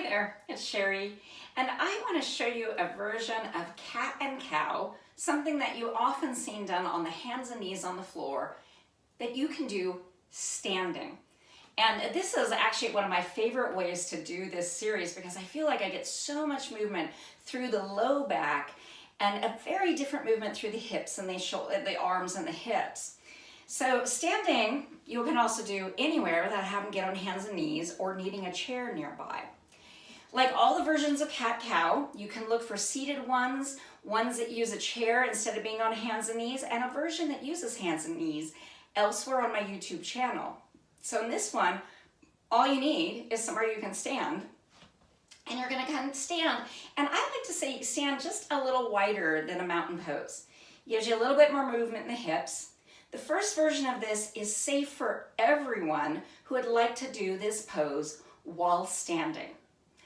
Hi there, it's Sherry, and I want to show you a version of cat and cow, something that you often seen done on the hands and knees on the floor that you can do standing. And this is actually one of my favorite ways to do this series because I feel like I get so much movement through the low back and a very different movement through the hips and the arms and the hips. So standing, you can also do anywhere without having to get on hands and knees or needing a chair nearby. Like all the versions of cat-cow, you can look for seated ones that use a chair instead of being on hands and knees, and a version that uses hands and knees elsewhere on my YouTube channel. So in this one, all you need is somewhere you can stand, and you're gonna kind of stand. And I like to say stand just a little wider than a mountain pose. Gives you a little bit more movement in the hips. The first version of this is safe for everyone who would like to do this pose while standing.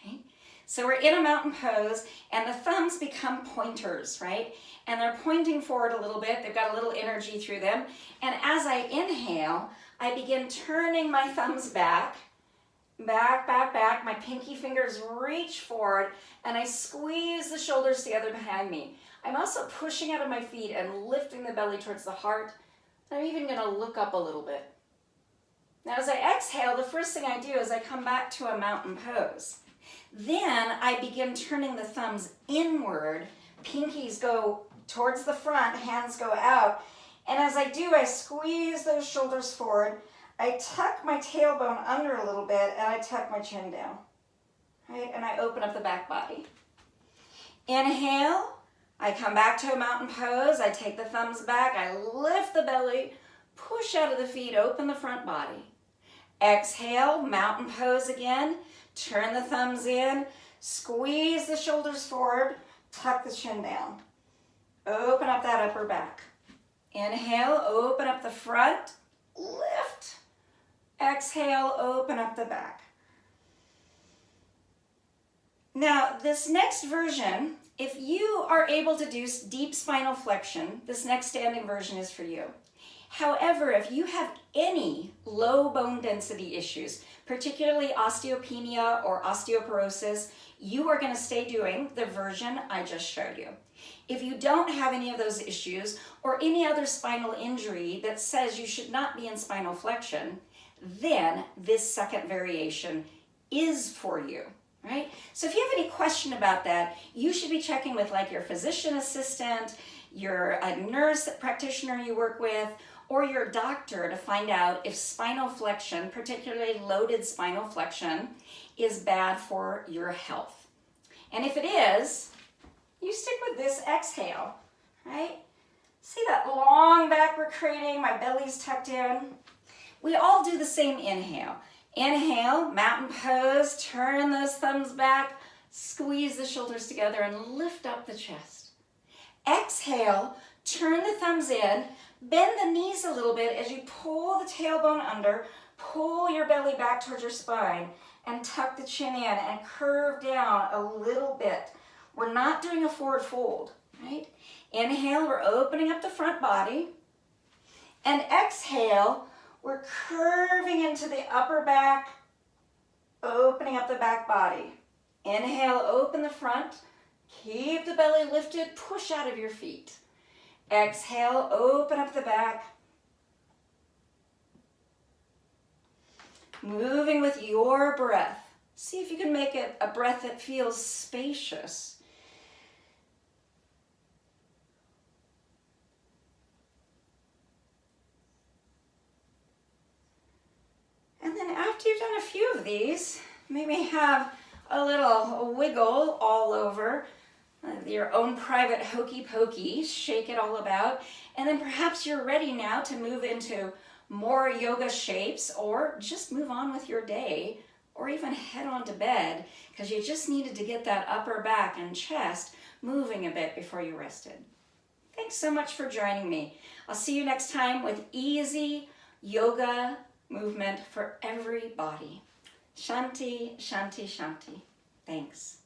Okay? So we're in a mountain pose and the thumbs become pointers, right? And they're pointing forward a little bit. They've got a little energy through them. And as I inhale, I begin turning my thumbs back. My pinky fingers reach forward and I squeeze the shoulders together behind me. I'm also pushing out of my feet and lifting the belly towards the heart. I'm even going to look up a little bit. Now as I exhale, the first thing I do is I come back to a mountain pose. Then I begin turning the thumbs inward. Pinkies go towards the front, hands go out. And as I do, I squeeze those shoulders forward. I tuck my tailbone under a little bit and I tuck my chin down. Right? And I open up the back body. Inhale. I come back to a mountain pose, I take the thumbs back, I lift the belly, push out of the feet, open the front body. Exhale, mountain pose again, turn the thumbs in, squeeze the shoulders forward, tuck the chin down. Open up that upper back. Inhale, open up the front, lift. Exhale, open up the back. Now, this next version, if you are able to do deep spinal flexion, this next standing version is for you. However, if you have any low bone density issues, particularly osteopenia or osteoporosis, you are going to stay doing the version I just showed you. If you don't have any of those issues or any other spinal injury that says you should not be in spinal flexion, then this second variation is for you. Right? So if you have any question about that, you should be checking with like your physician assistant, your nurse practitioner you work with, or your doctor to find out if spinal flexion, particularly loaded spinal flexion, is bad for your health. And if it is, you stick with this exhale, right? See that long back recreating, my belly's tucked in. We all do the same inhale. Inhale, mountain pose, turn those thumbs back, squeeze the shoulders together and lift up the chest. Exhale, turn the thumbs in, bend the knees a little bit as you pull the tailbone under, pull your belly back towards your spine and tuck the chin in and curve down a little bit. We're not doing a forward fold, right? Inhale, we're opening up the front body. And exhale, we're curving into the upper back, opening up the back body. Inhale, open the front, keep the belly lifted, push out of your feet. Exhale, open up the back. Moving with your breath. See if you can make it a breath that feels spacious. And then after you've done a few of these, maybe have a little wiggle all over, your own private hokey pokey, shake it all about, and then perhaps you're ready now to move into more yoga shapes or just move on with your day or even head on to bed because you just needed to get that upper back and chest moving a bit before you rested. Thanks so much for joining me. I'll see you next time with easy yoga movement for every body. Shanti, shanti, shanti. Thanks.